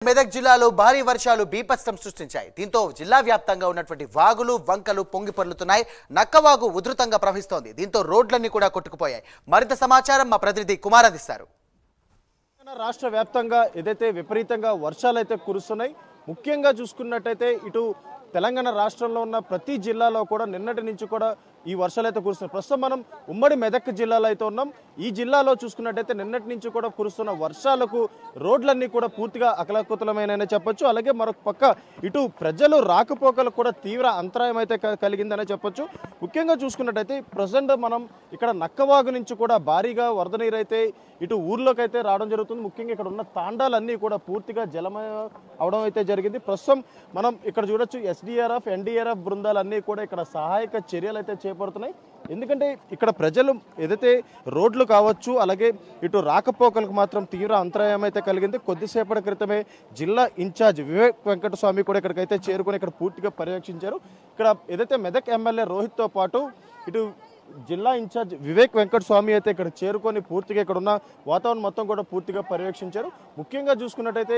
మెదక్ జిల్లాలో భారీ వర్షాలు బీభత్సం సృష్టించాయి. దీంతో జిల్లా వ్యాప్తంగా ఉన్నటువంటి వాగులు వంకలు పొంగి పొర్లుతున్నాయి. నక్కవాగు ఉధృతంగా ప్రవహిస్తోంది. దీంతో రోడ్లన్నీ కూడా కొట్టుకుపోయాయి. మరింత సమాచారం మా ప్రతినిధి కుమార్ అందిస్తారు. రాష్ట్ర వ్యాప్తంగా ఏదైతే విపరీతంగా వర్షాలు అయితే కురుస్తున్నాయి. ముఖ్యంగా చూసుకున్నట్టయితే ఇటు తెలంగాణ రాష్ట్రంలో ఉన్న ప్రతి జిల్లాలో కూడా నిన్నటి నుంచి కూడా ఈ వర్షాలు అయితే కురుస్తున్నాయి. ప్రస్తుతం మనం ఉమ్మడి మెదక్ జిల్లాలో అయితే ఉన్నాం. ఈ జిల్లాలో చూసుకున్నట్టయితే నిన్నటి నుంచి కూడా కురుస్తున్న వర్షాలకు రోడ్లన్నీ కూడా పూర్తిగా అకలకుతలమైననే చెప్పొచ్చు. అలాగే మరొక పక్క ఇటు ప్రజలు రాకపోకలకు కూడా తీవ్ర అంతరాయం అయితే కలిగిందనే చెప్పొచ్చు. ముఖ్యంగా చూసుకున్నట్టయితే ప్రజెంట్ మనం ఇక్కడ నక్కవాగు నుంచి కూడా భారీగా వరద నీరు అయితే ఇటు ఊర్లోకి అయితే రావడం జరుగుతుంది. ముఖ్యంగా ఇక్కడ ఉన్న తాండాలన్నీ కూడా పూర్తిగా జలమయ అవడం అయితే జరిగింది. ప్రస్తుతం మనం ఇక్కడ చూడొచ్చు ఎస్డీఆర్ఎఫ్ ఎన్డీఆర్ఎఫ్ బృందాలన్నీ కూడా ఇక్కడ సహాయక చర్యలు అయితే చేపడుతున్నాయి. ఎందుకంటే ఇక్కడ ప్రజలు ఏదైతే రోడ్లు కావచ్చు, అలాగే ఇటు రాకపోకలకు మాత్రం తీవ్ర అంతరాయం అయితే కలిగింది. కొద్దిసేపటి క్రితమే జిల్లా ఇన్ఛార్జ్ వివేక్ వెంకటస్వామి కూడా ఇక్కడికైతే చేరుకొని ఇక్కడ పూర్తిగా పర్యవేక్షించారు. ఇక్కడ ఏదైతే మెదక్ ఎమ్మెల్యే రోహిత్తో పాటు ఇటు జిల్లా ఇన్ఛార్జ్ వివేక్ వెంకటస్వామి అయితే ఇక్కడ చేరుకొని పూర్తిగా ఇక్కడ ఉన్న వాతావరణం మొత్తం కూడా పూర్తిగా పర్యవేక్షించారు. ముఖ్యంగా చూసుకున్నట్టయితే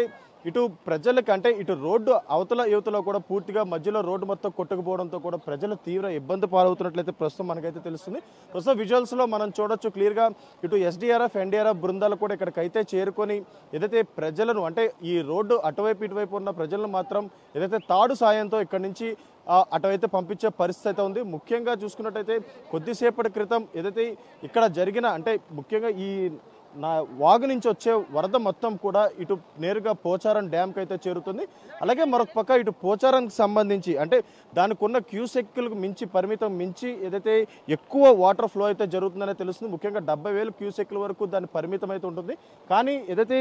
ఇటు ప్రజలకు అంటే ఇటు రోడ్డు అవతల యువతలో కూడా పూర్తిగా మధ్యలో రోడ్డు మొత్తం కొట్టుకుపోవడంతో కూడా ప్రజలు తీవ్ర ఇబ్బంది పాలవుతున్నట్లయితే ప్రస్తుతం మనకైతే తెలుస్తుంది. ప్రస్తుతం విజువల్స్లో మనం చూడొచ్చు క్లియర్గా ఇటు ఎస్డీఆర్ఎఫ్ ఎన్డీఆర్ఎఫ్ బృందాలు కూడా ఇక్కడికైతే చేరుకొని ఏదైతే ప్రజలను అంటే ఈ రోడ్డు అటువైపు ఇటువైపు ఉన్న ప్రజలను మాత్రం ఏదైతే తాడు సాయంతో ఇక్కడి నుంచి అటువైతే పంపించే పరిస్థితి అయితే ఉంది. ముఖ్యంగా చూసుకున్నట్టయితే కొద్దిసేపటి క్రితం ఏదైతే ఇక్కడ జరిగిన అంటే ముఖ్యంగా ఈ వాగు నుంచి వచ్చే వరద మొత్తం కూడా ఇటు నేరుగా పోచారం డ్యామ్కి అయితే చేరుతుంది. అలాగే మరొక పక్క ఇటు పోచారానికి సంబంధించి అంటే దానికి ఉన్న క్యూసెక్కులకు పరిమితం మించి ఏదైతే ఎక్కువ వాటర్ ఫ్లో అయితే జరుగుతుందనే తెలుస్తుంది. ముఖ్యంగా 70,000 క్యూసెక్కుల వరకు దాని పరిమితం అయితే ఉంటుంది. కానీ ఏదైతే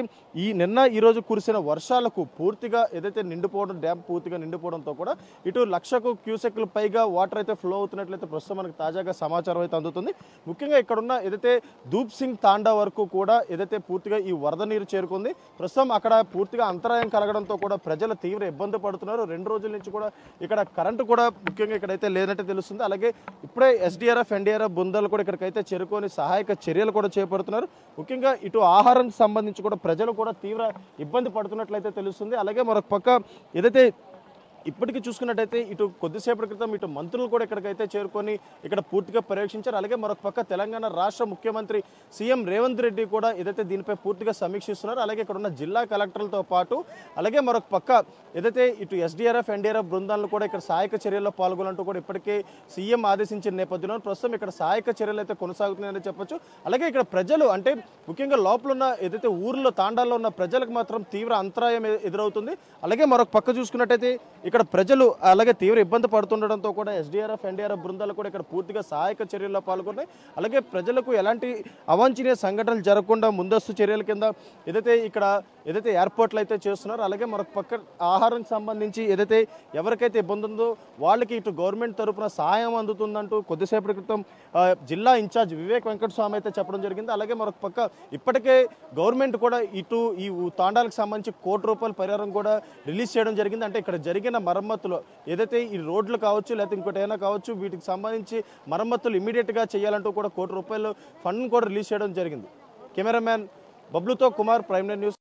ఈరోజు కురిసిన వర్షాలకు పూర్తిగా ఏదైతే నిండిపోవడం డ్యామ్ పూర్తిగా నిండిపోవడంతో కూడా ఇటు 1,00,000 క్యూసెక్కులు పైగా వాటర్ అయితే ఫ్లో అవుతున్నట్లయితే ప్రస్తుతం మనకు తాజాగా సమాచారం అయితే అందుతుంది. ముఖ్యంగా ఇక్కడున్న ఏదైతే ధూప్ సింగ్ తాండా వరకు కూడా ఏదైతే పూర్తిగా ఈ వరద నీరు చేరుకుంది. ప్రస్తుతం అక్కడ పూర్తిగా అంతరాయం కలగడంతో కూడా ప్రజలు తీవ్ర ఇబ్బంది పడుతున్నారు. 2 రోజుల నుంచి కూడా ఇక్కడ కరెంటు కూడా ముఖ్యంగా ఇక్కడైతే లేనట్టు తెలుస్తుంది. అలాగే ఇప్పుడే ఎస్డీఆర్ఎఫ్ ఎన్డీఆర్ఎఫ్ బృందాలు కూడా ఇక్కడికైతే చేరుకొని సహాయక చర్యలు కూడా చేపడుతున్నారు. ముఖ్యంగా ఇటు ఆహారానికి సంబంధించి కూడా ప్రజలు కూడా తీవ్ర ఇబ్బంది పడుతున్నట్లయితే తెలుస్తుంది. అలాగే మరొక పక్క ఏదైతే ఇప్పటికీ చూసుకున్నట్టయితే ఇటు కొద్దిసేపటి క్రితం ఇటు మంత్రులు కూడా ఇక్కడికైతే చేరుకొని ఇక్కడ పూర్తిగా పర్యవేక్షించారు. అలాగే మరొక పక్క తెలంగాణ రాష్ట్ర ముఖ్యమంత్రి సీఎం రేవంత్ రెడ్డి కూడా ఏదైతే దీనిపై పూర్తిగా సమీక్షిస్తున్నారు. అలాగే ఇక్కడ ఉన్న జిల్లా కలెక్టర్లతో పాటు అలాగే మరొక పక్క ఏదైతే ఇటు ఎస్డీఆర్ఎఫ్ ఎన్డీఆర్ఎఫ్ బృందాలను కూడా ఇక్కడ సహాయక చర్యల్లో పాల్గొనంటూ కూడా ఇప్పటికే సీఎం ఆదేశించిన నేపథ్యంలో ప్రస్తుతం ఇక్కడ సహాయక చర్యలు అయితే కొనసాగుతున్నాయని చెప్పొచ్చు. అలాగే ఇక్కడ ప్రజలు అంటే ముఖ్యంగా లోపల ఉన్న ఏదైతే ఊర్లో తాండాల్లో ఉన్న ప్రజలకు మాత్రం తీవ్ర అంతరాయం ఎదురవుతుంది. అలాగే మరొక పక్క చూసుకున్నట్టయితే ఇక్కడ ప్రజలు అలాగే తీవ్ర ఇబ్బంది పడుతుండడంతో కూడా ఎస్డీఆర్ఎఫ్ ఎన్డీఆర్ఎఫ్ బృందాలు కూడా ఇక్కడ పూర్తిగా సహాయక చర్యల్లో పాల్గొన్నాయి. అలాగే ప్రజలకు ఎలాంటి అవాంఛనీయ సంఘటనలు జరగకుండా ముందస్తు చర్యల కింద ఏదైతే ఏర్పాట్లు అయితే చేస్తున్నారో అలాగే మరొక పక్క ఆహారానికి సంబంధించి ఏదైతే ఎవరికైతే ఇబ్బంది ఉందో వాళ్ళకి ఇటు గవర్నమెంట్ తరఫున సహాయం అందుతుందంటూ కొద్దిసేపటి క్రితం జిల్లా ఇన్ఛార్జ్ వివేక్ వెంకటస్వామి అయితే చెప్పడం జరిగింది. అలాగే మరొక పక్క ఇప్పటికే గవర్నమెంట్ కూడా ఇటు ఈ తాండాలకు సంబంధించి ₹1,00,00,000 పరిహారం కూడా రిలీజ్ చేయడం జరిగింది. అంటే ఇక్కడ జరిగిన మరమ్మతులు ఏదైతే ఈ రోడ్లు కావచ్చు లేకపోతే ఇంకోటి ఏమైనా కావచ్చు వీటికి సంబంధించి మరమ్మతులు ఇమీడియట్గా చేయాలంటూ కూడా ₹1,00,00,000 ఫండ్ కూడా రిలీజ్ చేయడం జరిగింది. కెమెరామ్యాన్ బబ్లుతో కుమార్, ప్రైమ్ న్యూస్.